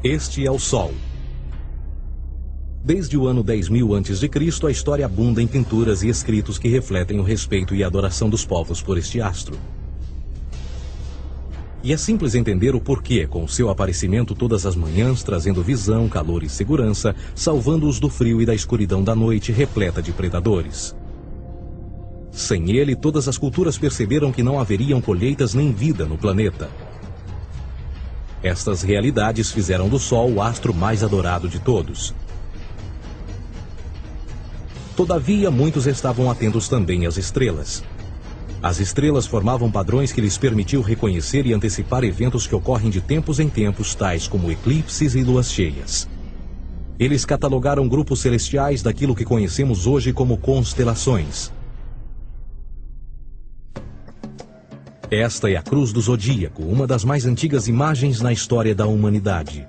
Este é o Sol. Desde o ano 10.000 a.C., a história abunda em pinturas e escritos que refletem o respeito e a adoração dos povos por este astro. E é simples entender o porquê, com seu aparecimento todas as manhãs, trazendo visão, calor e segurança, salvando-os do frio e da escuridão da noite repleta de predadores. Sem ele, todas as culturas perceberam que não haveriam colheitas nem vida no planeta. Estas realidades fizeram do Sol o astro mais adorado de todos. Todavia, muitos estavam atentos também às estrelas. As estrelas formavam padrões que lhes permitiam reconhecer e antecipar eventos que ocorrem de tempos em tempos, tais como eclipses e luas cheias. Eles catalogaram grupos celestiais daquilo que conhecemos hoje como constelações. Esta é a Cruz do Zodíaco, uma das mais antigas imagens na história da humanidade.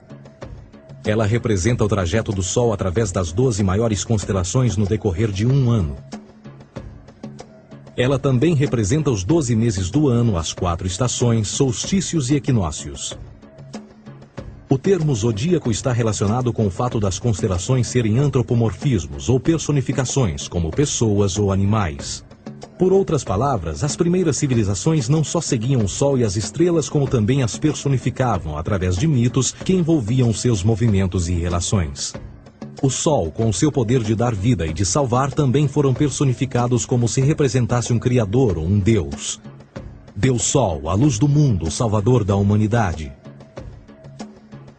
Ela representa o trajeto do Sol através das 12 maiores constelações no decorrer de um ano. Ela também representa os 12 meses do ano, as 4 estações, solstícios e equinócios. O termo zodíaco está relacionado com o fato das constelações serem antropomorfismos ou personificações, como pessoas ou animais. Por outras palavras, as primeiras civilizações não só seguiam o Sol e as estrelas, como também as personificavam através de mitos que envolviam seus movimentos e relações. O Sol, com o seu poder de dar vida e de salvar, também foram personificados como se representasse um Criador ou um Deus. Deus Sol, a luz do mundo, o Salvador da humanidade.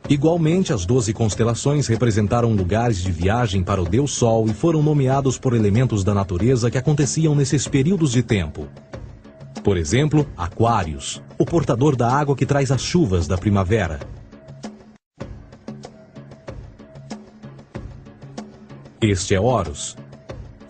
Igualmente, as 12 constelações representaram lugares de viagem para o Deus Sol e foram nomeados por elementos da natureza que aconteciam nesses períodos de tempo. Por exemplo, Aquários, o portador da água que traz as chuvas da primavera. Este é Horus.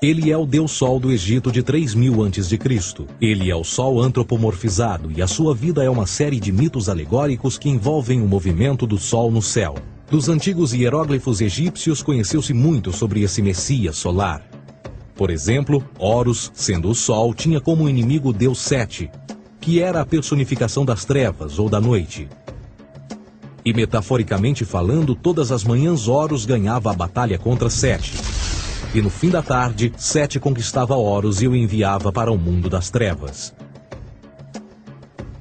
Ele é o Deus Sol do Egito de 3.000 a.C. Ele é o Sol antropomorfizado e a sua vida é uma série de mitos alegóricos que envolvem o movimento do Sol no céu. Dos antigos hieróglifos egípcios conheceu-se muito sobre esse Messias solar. Por exemplo, Horus, sendo o Sol, tinha como inimigo o Deus Sete, que era a personificação das trevas ou da noite. E metaforicamente falando, todas as manhãs Horus ganhava a batalha contra Sete. E no fim da tarde, Sete conquistava Horus e o enviava para o mundo das trevas.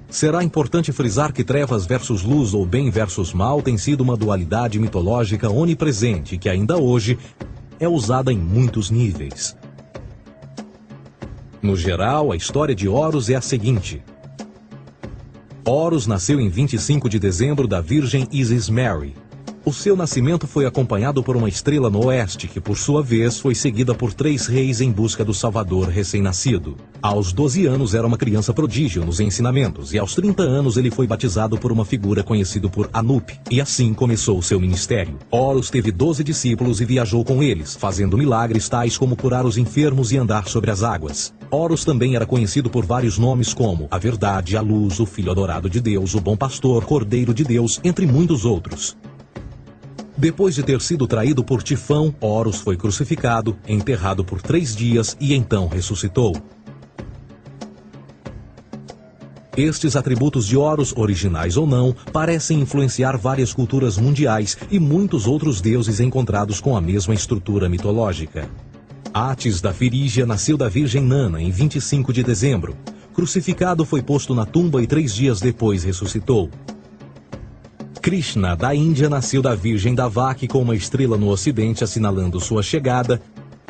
Será importante frisar que trevas versus luz ou bem versus mal tem sido uma dualidade mitológica onipresente que ainda hoje é usada em muitos níveis. No geral, a história de Horus é a seguinte. Horus nasceu em 25 de dezembro da Virgem Isis Mary. O seu nascimento foi acompanhado por uma estrela no oeste, que por sua vez foi seguida por 3 reis em busca do Salvador recém-nascido. Aos 12 anos era uma criança prodígio nos ensinamentos, e aos 30 anos ele foi batizado por uma figura conhecida por Anup, e assim começou o seu ministério. Horus teve 12 discípulos e viajou com eles, fazendo milagres tais como curar os enfermos e andar sobre as águas. Horus também era conhecido por vários nomes como a Verdade, a Luz, o Filho Adorado de Deus, o Bom Pastor, Cordeiro de Deus, entre muitos outros. Depois de ter sido traído por Tifão, Horus foi crucificado, enterrado por 3 dias e então ressuscitou. Estes atributos de Horus, originais ou não, parecem influenciar várias culturas mundiais e muitos outros deuses encontrados com a mesma estrutura mitológica. Atis da Firígia nasceu da Virgem Nana em 25 de dezembro. Crucificado, foi posto na tumba e 3 dias depois ressuscitou. Krishna, da Índia, nasceu da Virgem Davaki com uma estrela no ocidente assinalando sua chegada,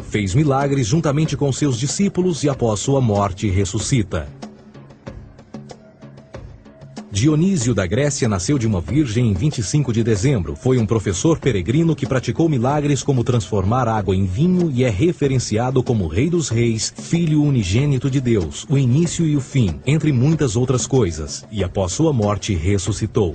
fez milagres juntamente com seus discípulos e após sua morte ressuscita. Dionísio da Grécia nasceu de uma virgem em 25 de dezembro. Foi um professor peregrino que praticou milagres como transformar água em vinho e é referenciado como Rei dos Reis, Filho unigênito de Deus, o início e o fim, entre muitas outras coisas, e após sua morte ressuscitou.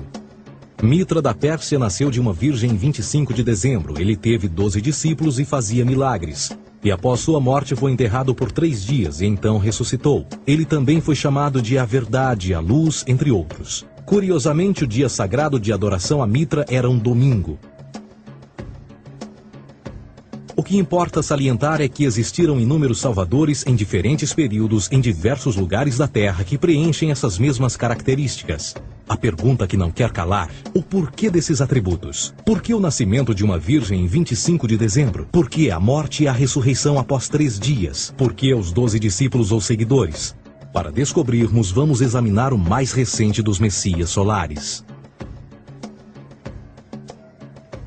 Mitra da Pérsia nasceu de uma virgem em 25 de dezembro. Ele teve 12 discípulos e fazia milagres. E após sua morte foi enterrado por 3 dias e então ressuscitou. Ele também foi chamado de a Verdade, a Luz, entre outros. Curiosamente, o dia sagrado de adoração a Mitra era um domingo. O que importa salientar é que existiram inúmeros salvadores em diferentes períodos em diversos lugares da Terra que preenchem essas mesmas características. A pergunta que não quer calar: o porquê desses atributos? Por que o nascimento de uma virgem em 25 de dezembro? Por que a morte e a ressurreição após 3 dias? Por que os 12 discípulos ou seguidores? Para descobrirmos, vamos examinar o mais recente dos Messias solares.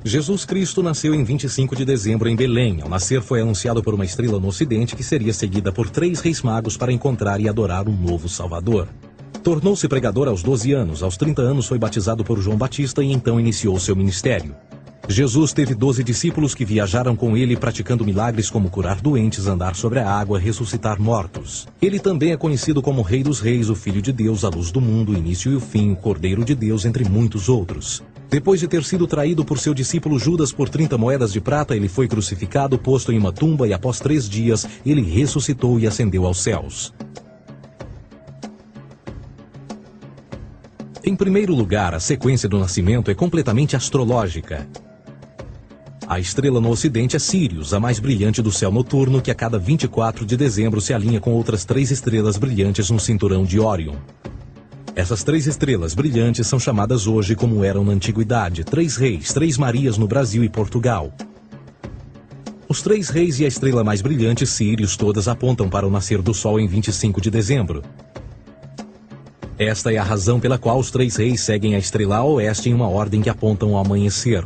Jesus Cristo nasceu em 25 de dezembro em Belém. Ao nascer, foi anunciado por uma estrela no ocidente que seria seguida por 3 reis magos para encontrar e adorar um novo Salvador. Tornou-se pregador aos 12 anos. Aos 30 anos foi batizado por João Batista e então iniciou seu ministério. Jesus teve 12 discípulos que viajaram com ele praticando milagres como curar doentes, andar sobre a água, ressuscitar mortos. Ele também é conhecido como Rei dos Reis, o Filho de Deus, a luz do mundo, o início e o fim, o Cordeiro de Deus, entre muitos outros. Depois de ter sido traído por seu discípulo Judas por 30 moedas de prata, ele foi crucificado, posto em uma tumba e após 3 dias ele ressuscitou e ascendeu aos céus. Em primeiro lugar, a sequência do nascimento é completamente astrológica. A estrela no ocidente é Sírius, a mais brilhante do céu noturno, que a cada 24 de dezembro se alinha com outras 3 estrelas brilhantes no cinturão de Órion. Essas 3 estrelas brilhantes são chamadas hoje, como eram na antiguidade, 3 reis, 3 Marias no Brasil e Portugal. Os 3 reis e a estrela mais brilhante, Sírius, todas apontam para o nascer do Sol em 25 de dezembro. Esta é a razão pela qual os 3 reis seguem a estrela a oeste em uma ordem que apontam ao amanhecer.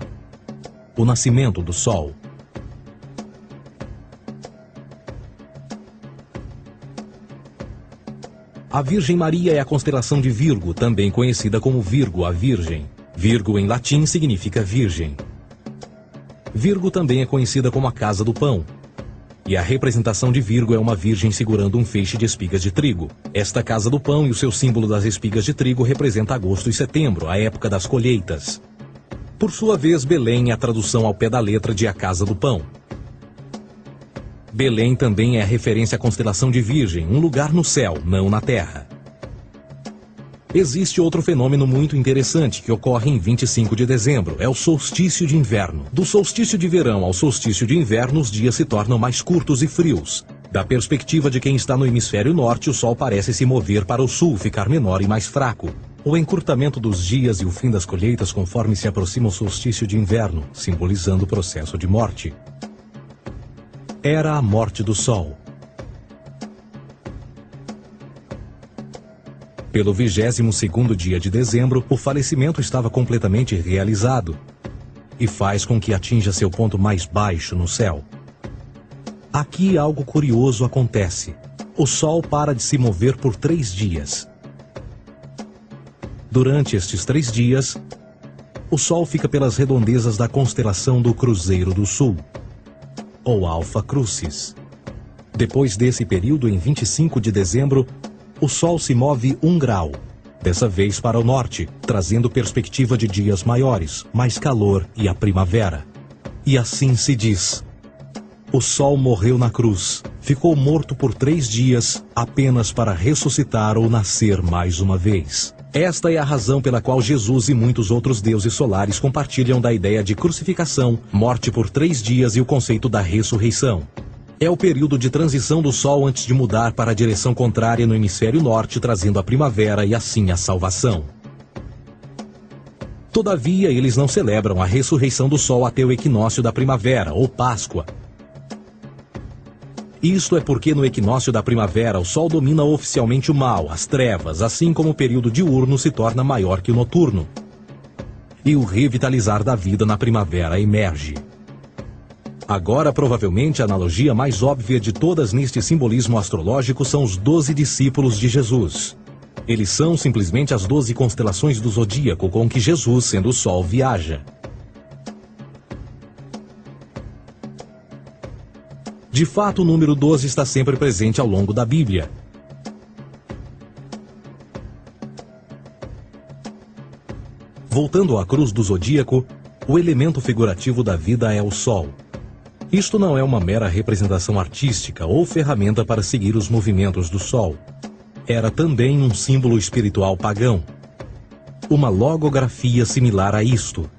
O nascimento do Sol. A Virgem Maria é a constelação de Virgo, também conhecida como Virgo, a Virgem. Virgo em latim significa virgem. Virgo também é conhecida como a casa do pão. E a representação de Virgo é uma virgem segurando um feixe de espigas de trigo. Esta casa do pão e o seu símbolo das espigas de trigo representa agosto e setembro, a época das colheitas. Por sua vez, Belém é a tradução ao pé da letra de a casa do pão. Belém também é a referência à constelação de Virgem, um lugar no céu, não na terra. Existe outro fenômeno muito interessante que ocorre em 25 de dezembro, é o solstício de inverno. Do solstício de verão ao solstício de inverno, os dias se tornam mais curtos e frios. Da perspectiva de quem está no hemisfério norte, o sol parece se mover para o sul, ficar menor e mais fraco. O encurtamento dos dias e o fim das colheitas conforme se aproxima o solstício de inverno, simbolizando o processo de morte. Era a morte do sol. Pelo 22º dia de dezembro, o falecimento estava completamente realizado e faz com que atinja seu ponto mais baixo no céu. Aqui algo curioso acontece. O Sol para de se mover por 3 dias. Durante estes 3 dias, o Sol fica pelas redondezas da constelação do Cruzeiro do Sul, ou Alfa Crucis. Depois desse período, em 25 de dezembro, o Sol se move 1 grau, dessa vez para o norte, trazendo perspectiva de dias maiores, mais calor e a primavera. E assim se diz: o Sol morreu na cruz, ficou morto por 3 dias, apenas para ressuscitar ou nascer mais uma vez. Esta é a razão pela qual Jesus e muitos outros deuses solares compartilham da ideia de crucificação, morte por 3 dias e o conceito da ressurreição. É o período de transição do Sol antes de mudar para a direção contrária no hemisfério norte, trazendo a primavera e assim a salvação. Todavia, eles não celebram a ressurreição do Sol até o equinócio da primavera, ou Páscoa. Isto é porque no equinócio da primavera o Sol domina oficialmente o mal, as trevas, assim como o período diurno se torna maior que o noturno. E o revitalizar da vida na primavera emerge. Agora, provavelmente, a analogia mais óbvia de todas neste simbolismo astrológico são os 12 discípulos de Jesus. Eles são simplesmente as 12 constelações do zodíaco com que Jesus, sendo o Sol, viaja. De fato, o número 12 está sempre presente ao longo da Bíblia. Voltando à cruz do zodíaco, o elemento figurativo da vida é o Sol. Isto não é uma mera representação artística ou ferramenta para seguir os movimentos do Sol. Era também um símbolo espiritual pagão. Uma logografia similar a isto.